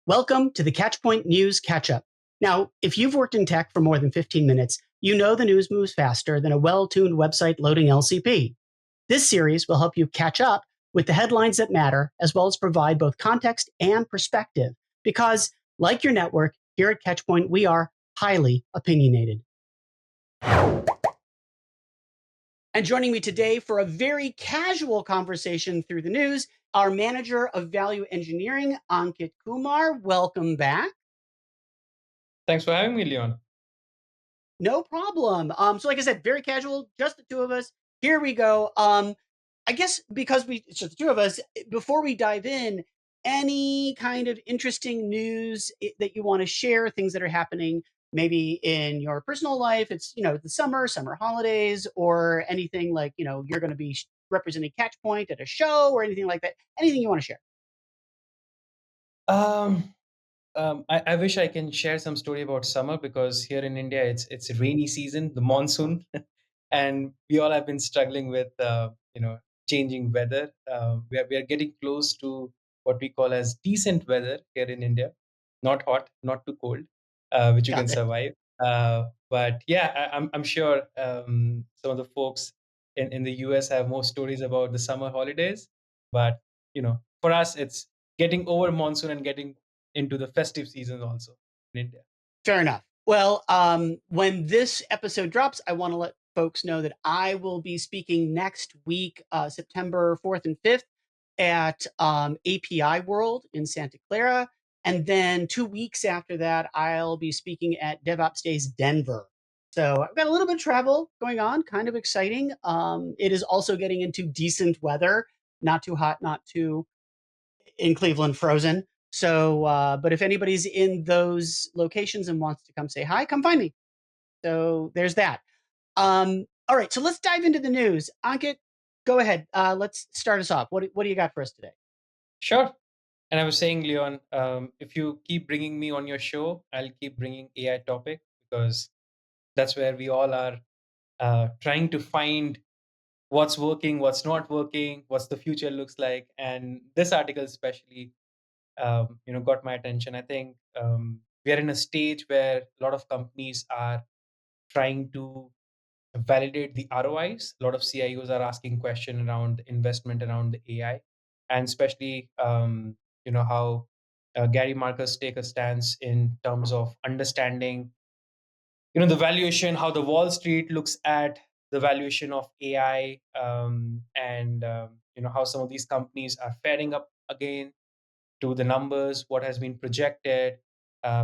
Welcome to the Catchpoint News Catch-Up. Now, if you've worked in tech for more than 15 minutes, you know the news moves faster than a well-tuned website loading LCP. This series will help you catch up with the headlines that matter, as well as provide both context and perspective. Because, like your network, here at Catchpoint, we are highly opinionated. And joining me today for a very casual conversation through the news, our manager of value engineering, Ankit Kumar. Welcome back. Thanks for having me, Leon. No problem. So like I said, very casual, just the two of us. Here we go. I guess because it's just the two of us, before we dive in, any kind of interesting news that you want to share, things that are happening maybe in your personal life, it's, the summer holidays, or anything like, you're going to be representing Catchpoint at a show or anything like that. Anything you want to share? Um, I wish I can share some story about summer because here in India it's rainy season, the monsoon, and we all have been struggling with changing weather. We are getting close to what we call as decent weather here in India, not hot, not too cold, which you Got can it. survive. But yeah, I'm sure some of the folks in the US have more stories about the summer holidays. But for us, it's getting over monsoon and getting into the festive season also in India. Fair enough. Well, when this episode drops, I want to let folks know that I will be speaking next week, September 4th and 5th, at API World in Santa Clara. And then 2 weeks after that, I'll be speaking at DevOps Days Denver. So I've got a little bit of travel going on, kind of exciting. It is also getting into decent weather, not too hot, not too in Cleveland frozen. So, but if anybody's in those locations and wants to come say hi, come find me. So there's that. All right, so let's dive into the news. Ankit, go ahead. Let's start us off. What do you got for us today? Sure. And I was saying, Leon, if you keep bringing me on your show, I'll keep bringing AI topic because that's where we all are trying to find what's working, what's not working, what's the future looks like. And this article especially, got my attention. I think we are in a stage where a lot of companies are trying to validate the ROIs. A lot of CIOs are asking questions around the investment around the AI, and especially how Gary Marcus take a stance in terms of understanding the valuation, how the Wall Street looks at the valuation of AI, and how some of these companies are faring up again to the numbers, what has been projected.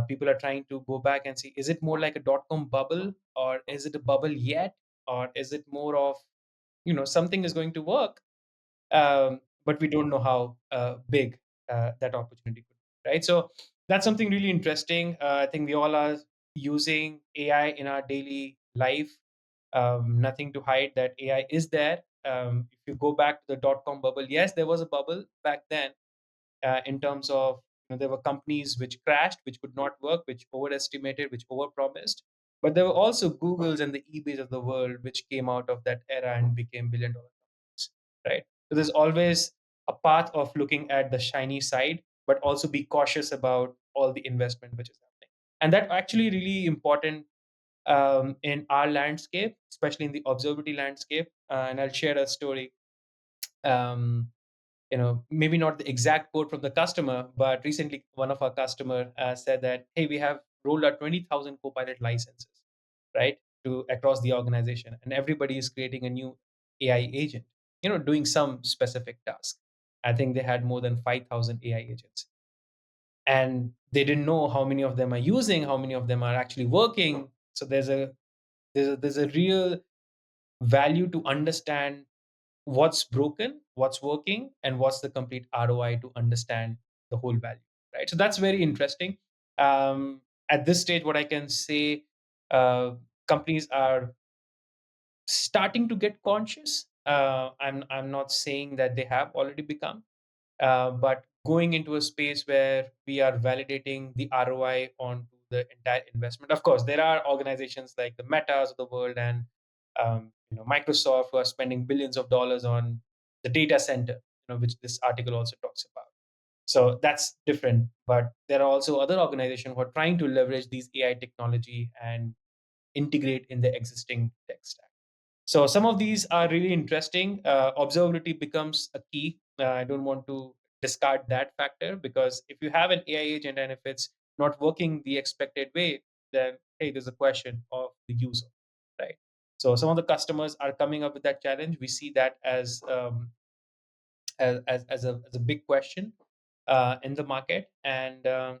People are trying to go back and see, is it more like a dot-com bubble, or is it a bubble yet, or is it more of something is going to work, but we don't know how big that opportunity could be, right? So that's something really interesting. I think we all are using AI in our daily life. Nothing to hide that AI is there. If you go back to the dot-com bubble, yes, there was a bubble back then, in terms of there were companies which crashed, which could not work, which overestimated, which overpromised. But there were also Googles and the eBays of the world which came out of that era and became billion-dollar companies, right? So there's always a path of looking at the shiny side, but also be cautious about all the investment which is happening. And that actually really important in our landscape, especially in the observability landscape. And I'll share a story. Um, maybe not the exact quote from the customer, but recently one of our customer said that, hey, we have rolled out 20,000 Copilot licenses, right, to across the organization, and everybody is creating a new AI agent, doing some specific task. I think they had more than 5,000 AI agents, and they didn't know how many of them are using, how many of them are actually working. So there's a real value to understand what's broken, what's working, and what's the complete ROI to understand the whole value, right? So that's very interesting. At this stage, what I can say, companies are starting to get conscious. I'm not saying that they have already become, but going into a space where we are validating the ROI on the entire investment. Of course, there are organizations like the Metas of the world and Microsoft who are spending billions of dollars on the data center, which this article also talks about. So that's different. But there are also other organizations who are trying to leverage these AI technology and integrate in the existing tech stack. So some of these are really interesting. Observability becomes a key. I don't want to discard that factor, because if you have an AI agent and if it's not working the expected way, then hey, there's a question of the user, right? So some of the customers are coming up with that challenge. We see that as a big question in the market, and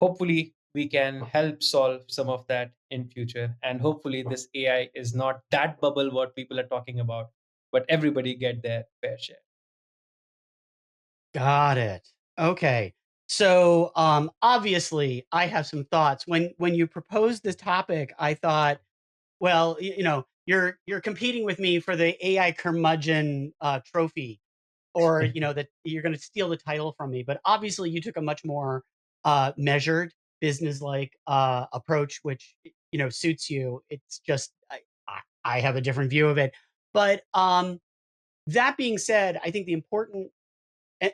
hopefully we can help solve some of that in future. And hopefully this AI is not that bubble what people are talking about, but everybody get their fair share. Got it. Okay. So, obviously, I have some thoughts. When you proposed this topic, I thought, well, you're competing with me for the AI curmudgeon trophy, or that you're going to steal the title from me. But obviously, you took a much more measured, business-like approach, which suits you. It's just I have a different view of it. But that being said, I think the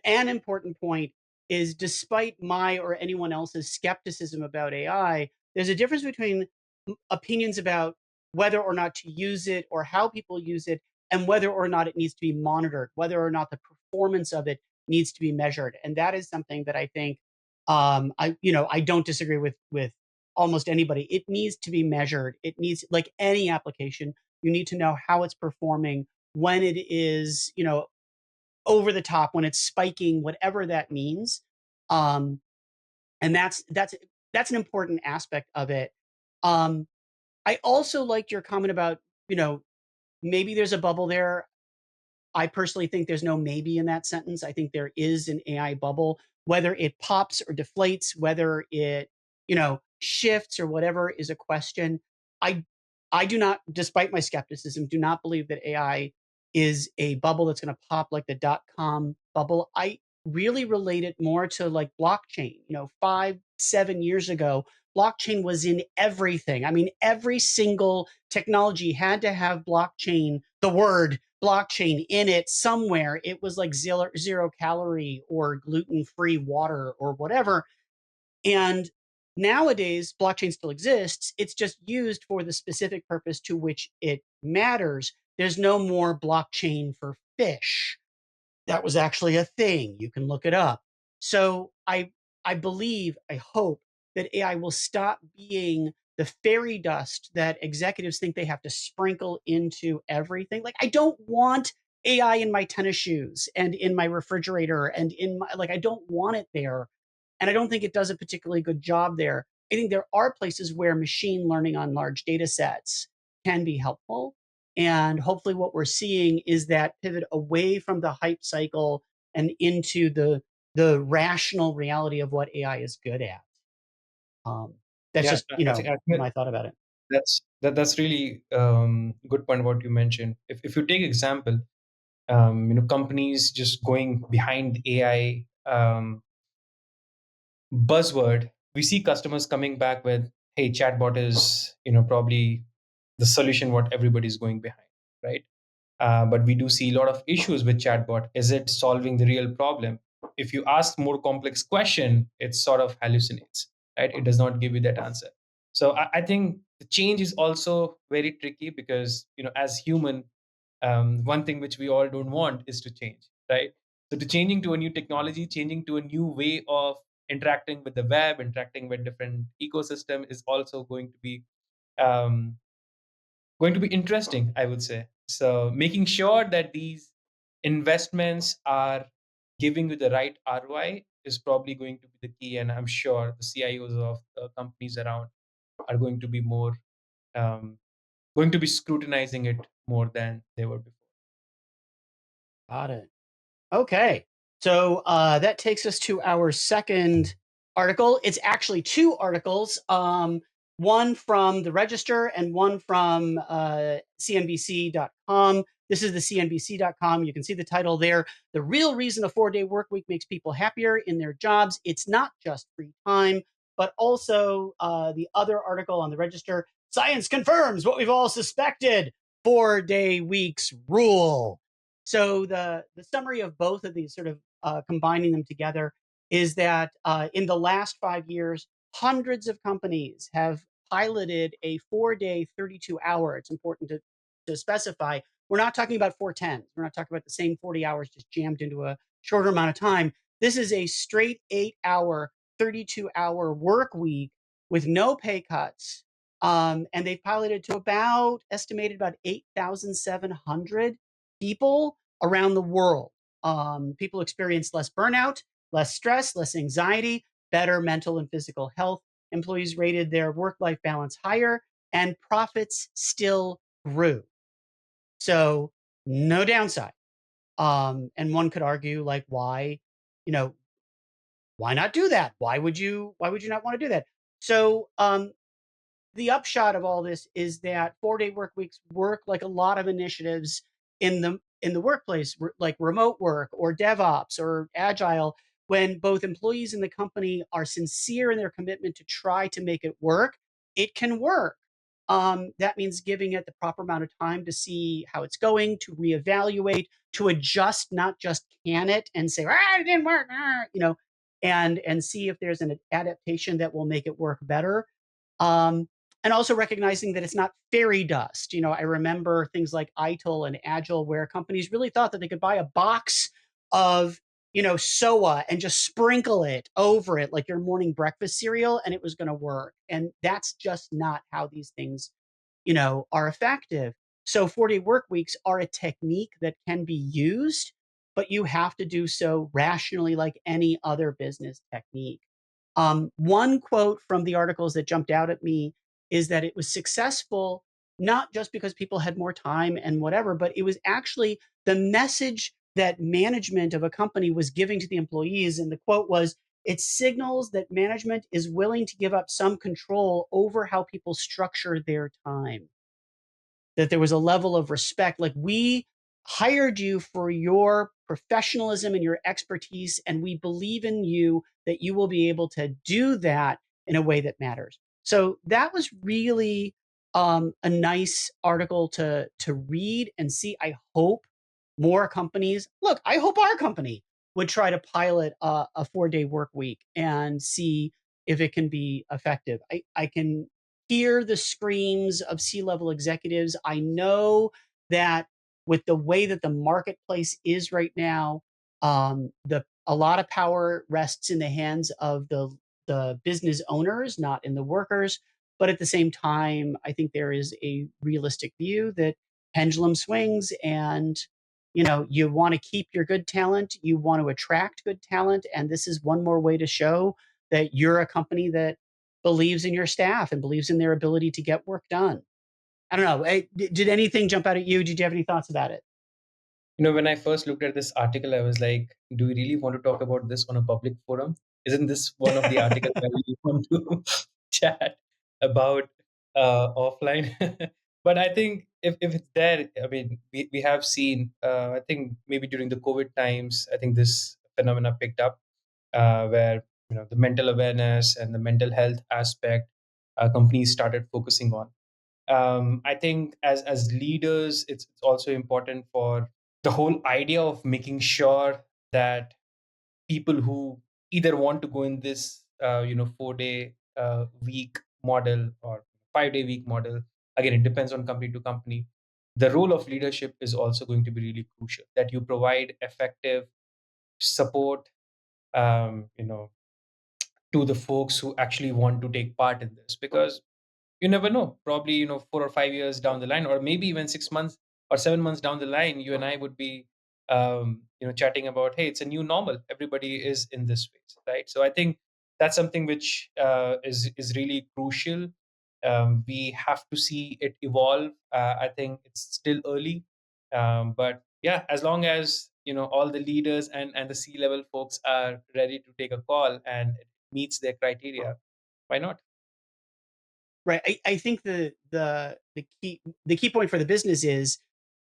an important point is, despite my or anyone else's skepticism about AI, there's a difference between opinions about whether or not to use it or how people use it, and whether or not it needs to be monitored, whether or not the performance of it needs to be measured. And that is something that I think I don't disagree with almost anybody. It needs to be measured. It needs, like any application, you need to know how it's performing, when it is, over the top, when it's spiking, whatever that means. Um, and that's an important aspect of it. Um, I also liked your comment about, maybe there's a bubble there. I personally think there's no maybe in that sentence. I think there is an AI bubble, whether it pops or deflates, whether it, shifts or whatever is a question. I I do not, despite my skepticism, do not believe that AI is a bubble that's going to pop like the dot-com bubble. I really relate it more to like blockchain. 5, 7 years ago, blockchain was in everything. I mean, every single technology had to have blockchain, the word blockchain, in it somewhere. It was like zero calorie or gluten free water or whatever. And nowadays, blockchain still exists. It's just used for the specific purpose to which it matters. There's no more blockchain for fish. That was actually a thing. You can look it up. So I believe, I hope that AI will stop being the fairy dust that executives think they have to sprinkle into everything. Like, I don't want AI in my tennis shoes and in my refrigerator and in my, like, I don't want it there. And I don't think it does a particularly good job there. I think there are places where machine learning on large data sets can be helpful. And hopefully, what we're seeing is that pivot away from the hype cycle and into the rational reality of what AI is good at. Um, that's Yeah, just I think my thought about it. that's really good point what you mentioned. If you take example, companies just going behind AI buzzword, we see customers coming back with, "Hey, chatbot is probably the solution what everybody's going behind," right? But we do see a lot of issues with chatbot. Is it solving the real problem? If you ask more complex question, it sort of hallucinates, right? It does not give you that answer. So I think the change is also very tricky, because as human, one thing which we all don't want is to change, right? So to changing to a new technology, changing to a new way of interacting with the web, interacting with different ecosystem is also um, going to be interesting, I would say. So making sure that these investments are giving you the right ROI is probably going to be the key. And I'm sure the CIOs of the companies around are um, going to be scrutinizing it more than they were before. Got it. Okay. So that takes us to our second article. It's actually two articles, one from the Register and one from CNBC.com. This is the CNBC.com. You can see the title there. The real reason a 4-day work week makes people happier in their jobs. It's not just free time, but also the other article on the Register. Science confirms what we've all suspected: 4-day weeks rule. So the summary of both of these, sort of combining them together, is that in the last 5 years, hundreds of companies have piloted a 4-day, 32-hour. It's important to specify. We're not talking about 410s. We're not talking about the same 40 hours just jammed into a shorter amount of time. This is a straight 8-hour, 32-hour work week with no pay cuts. And they've piloted to estimated about 8,700 people around the world. People experience less burnout, less stress, less anxiety, better mental and physical health. Employees rated their work life balance higher, and profits still grew. So, no downside. And one could argue, like, you know, why not do that? Why would you not want to do that? So, the upshot of all this is that 4-day work weeks work like a lot of initiatives in the workplace, like remote work or DevOps or Agile, when both employees and the company are sincere in their commitment to try to make it work, it can work. That means giving it the proper amount of time to see how it's going, to reevaluate, to adjust, not just can it and say, it didn't work, and see if there's an adaptation that will make it work better. Um, and also recognizing that it's not fairy dust. I remember things like ITIL and Agile, where companies really thought that they could buy a box of, SOA and just sprinkle it over it like your morning breakfast cereal, and it was going to work. And that's just not how these things, are effective. So 40 work weeks are a technique that can be used, but you have to do so rationally, like any other business technique. One quote from the articles that jumped out at me is that it was successful not just because people had more time and whatever, but it was actually the message that management of a company was giving to the employees. And the quote was, it signals that management is willing to give up some control over how people structure their time, that there was a level of respect. Like, we hired you for your professionalism and your expertise, and we believe in you that you will be able to do that in a way that matters. So that was really a nice article to read and see. I hope more companies look. I hope our company would try to pilot a 4-day work week and see if it can be effective. I can hear the screams of C-level executives. I know that with the way that the marketplace is right now, the a lot of power rests in the hands of the business owners, not in the workers. But at the same time, I think there is a realistic view that pendulum swings, and you want to keep your good talent, you want to attract good talent, and this is one more way to show that you're a company that believes in your staff and believes in their ability to get work done. I don't know. Did anything jump out at you? Did you have any thoughts about it? When I first looked at this article, I was like, do we really want to talk about this on a public forum? Isn't this one of the articles that we want to chat about offline? But I think if it's there, I mean, we have seen, I think maybe during the COVID times, I think this phenomena picked up where, the mental awareness and the mental health aspect companies started focusing on. I think as leaders, it's also important for the whole idea of making sure that people who either want to go in this 4-day week model or 5-day week model, again it depends on company to company, the role of leadership is also going to be really crucial, that you provide effective support um, you know to the folks who actually want to take part in this, because you never know, probably 4 or 5 years down the line, or maybe even 6 months or 7 months down the line, you and I would be chatting about, hey, it's a new normal, everybody is in this space, right? So I think that's something which is really crucial. We have to see it evolve. I think it's still early, but yeah, as long as all the leaders and the C level folks are ready to take a call and it meets their criteria, why not? Right. I think the key point for the business is,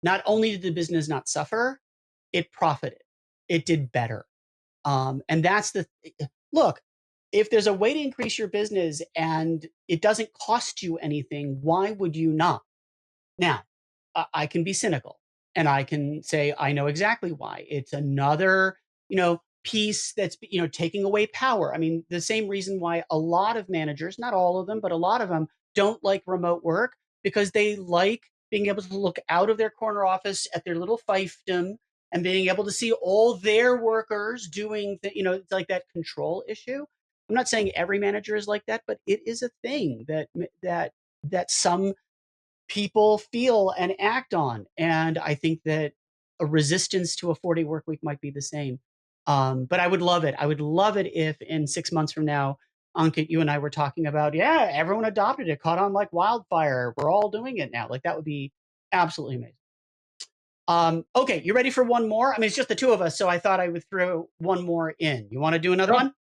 not only did the business not suffer, it profited. It did better. And that's look. If there's a way to increase your business and it doesn't cost you anything, why would you not? Now, I can be cynical and I can say, I know exactly why. It's another, piece that's, taking away power. I mean, the same reason why a lot of managers, not all of them, but a lot of them don't like remote work, because they like being able to look out of their corner office at their little fiefdom and being able to see all their workers doing, it's like that control issue. I'm not saying every manager is like that, but it is a thing that some people feel and act on. And I think that a resistance to a 40 work week might be the same. But I would love it. I would love it if in 6 months from now, Ankit, you and I were talking about, yeah, everyone adopted it, caught on like wildfire. We're all doing it now. Like that would be absolutely amazing. Okay, you ready for one more? I mean, it's just the two of us, so I thought I would throw one more in. You want to do another Sure. one?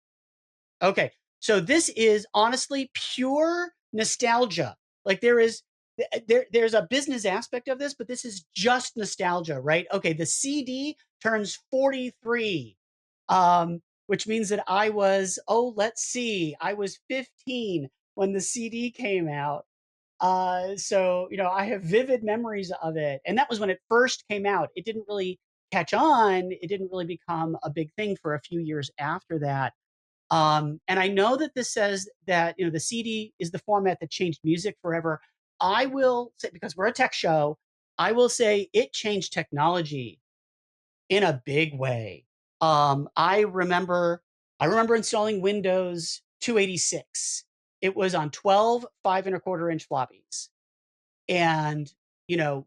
Okay. So this is honestly pure nostalgia. Like there's a business aspect of this, but this is just nostalgia, right? Okay, the CD turns 43. Which means that I was, let's see, I was 15 when the CD came out. So I have vivid memories of it. And that was when it first came out. It didn't really catch on. It didn't really become a big thing for a few years after that. And I know that this says that the CD is the format that changed music forever. I will say, because we're a tech show, I will say it changed technology in a big way. I remember installing Windows 286. It was on 12 5 1/4 inch floppies. And,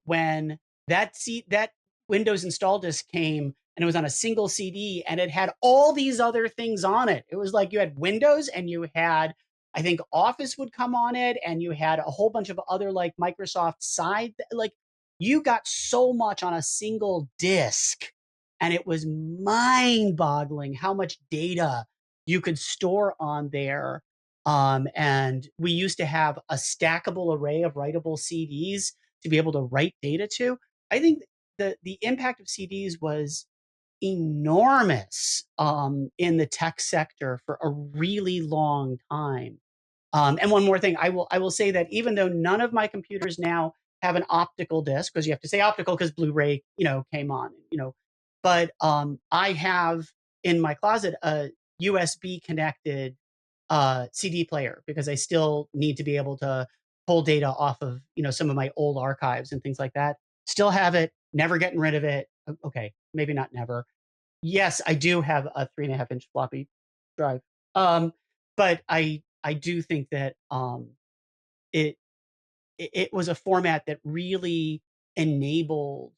when that Windows install disk came and it was on a single CD and it had all these other things on it. It was like you had Windows and you had, I think Office would come on it, and you had a whole bunch of other like Microsoft side, like you got so much on a single disk. And it was mind boggling how much data you could store on there. And we used to have a stackable array of writable CDs to be able to write data to. I think the impact of CDs was enormous in the tech sector for a really long time. And one more thing, I will say that even though none of my computers now have an optical disc, because you have to say optical because Blu-ray, came on, but I have in my closet a USB connected CD player, because I still need to be able to pull data off of some of my old archives and things like that. Still have it, never getting rid of it. Okay, maybe not never. Yes, I do have a 3.5 inch floppy drive. But I do think that it it was a format that really enabled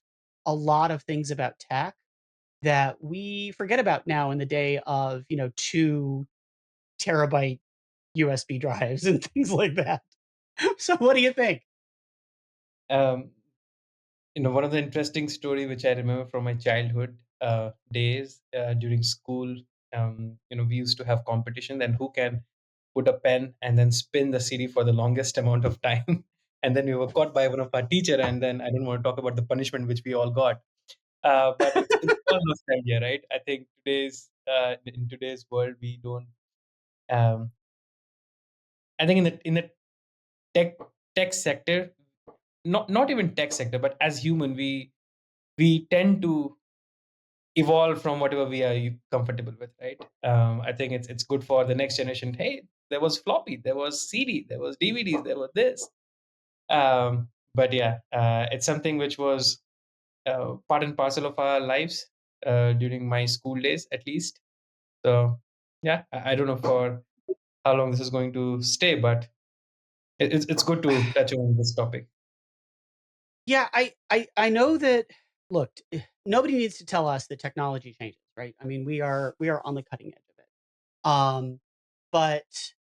a lot of things about tech that we forget about now in the day of 2 terabyte USB drives and things like that. So what do you think? Um, One of the interesting story which I remember from my childhood days during school. We used to have competition, and who can put a pen and then spin the CD for the longest amount of time. And then we were caught by one of our teacher, and then I don't want to talk about the punishment which we all got. But it's all nostalgia, right? I think in today's world we don't. Um, I think in the tech tech sector, not even tech sector, but as human, we tend to evolve from whatever we are comfortable with, right? I think it's good for the next generation. Hey, there was floppy, there was CD, there was DVDs, there was this. But yeah, it's something which was part and parcel of our lives during my school days, at least. So yeah, I don't know for how long this is going to stay, but it's good to touch on this topic. Yeah, I know that. Look, nobody needs to tell us that technology changes, right? I mean, we are on the cutting edge of it. But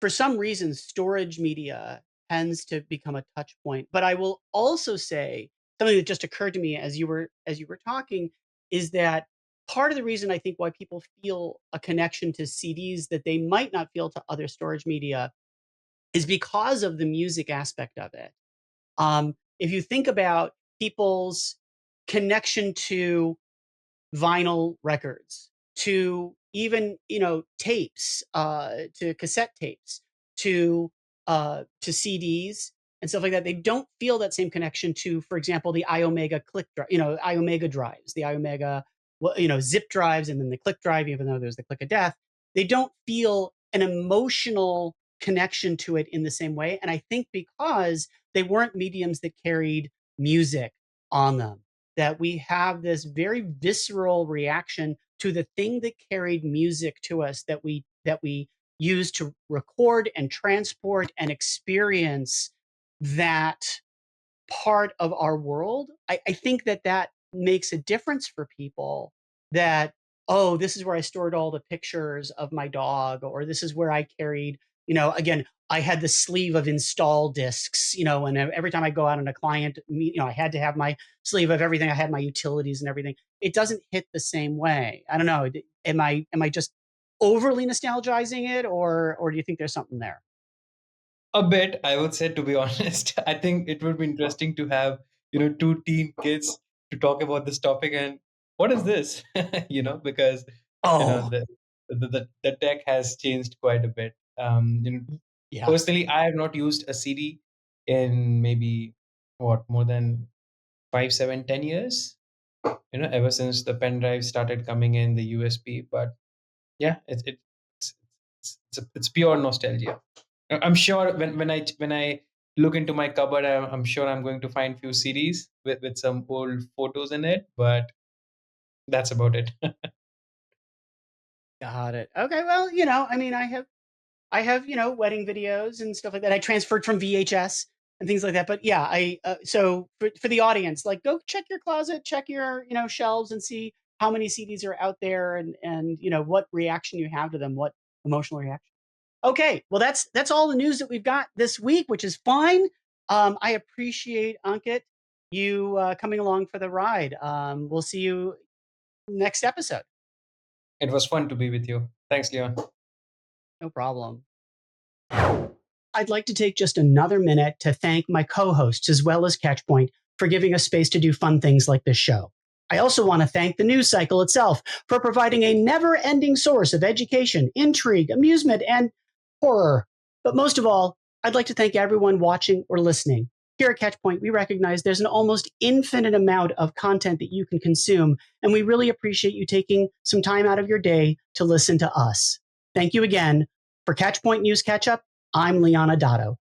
for some reason, storage media tends to become a touch point. But I will also say something that just occurred to me as you were talking is that part of the reason I think why people feel a connection to CDs that they might not feel to other storage media is because of the music aspect of it. If you think about people's connection to vinyl records, to even tapes, to cassette tapes, to CDs and stuff like that, they don't feel that same connection to, for example, the iOmega click drive, iOmega drives, the iOmega zip drives and then the click drive, even though there's the click of death, they don't feel an emotional connection to it in the same way. And I think because they weren't mediums that carried music on them, that we have this very visceral reaction to the thing that carried music to us, that we use to record and transport and experience that part of our world. I think that makes a difference for people, that, oh, this is where I stored all the pictures of my dog, or this is where I carried, again, I had the sleeve of install discs, and every time I go out on a client meet, I had to have my sleeve of everything. I had my utilities and everything. It doesn't hit the same way. I don't know. Am I just overly nostalgizing it, or do you think there's something there? A bit, I would say, to be honest. I think it would be interesting to have, two teen kids to talk about this topic and what is this? Because, you know, Oh, the tech has changed quite a bit. yeah. Personally, I have not used a CD in maybe more than 5, 7, 10 years, ever since the pen drive started coming in, the USB. But yeah, it's pure nostalgia. I'm sure when I look into my cupboard, I'm sure I'm going to find few CDs with some old photos in it, but that's about it. Got it. Okay, well, I mean, I have wedding videos and stuff like that. I transferred from VHS and things like that. But yeah, I so for the audience, like, go check your closet, check your shelves, and see how many CDs are out there, and what reaction you have to them, what emotional reaction. Okay, well, that's all the news that we've got this week, which is fine. I appreciate, Ankit, you coming along for the ride. We'll see you next episode. It was fun to be with you. Thanks, Leon. No problem. I'd like to take just another minute to thank my co hosts as well as Catchpoint for giving us space to do fun things like this show. I also want to thank the news cycle itself for providing a never ending source of education, intrigue, amusement, and horror. But most of all, I'd like to thank everyone watching or listening. Here at Catchpoint, we recognize there's an almost infinite amount of content that you can consume, and we really appreciate you taking some time out of your day to listen to us. Thank you again. For Catchpoint News Catch Up, I'm Leon Adato.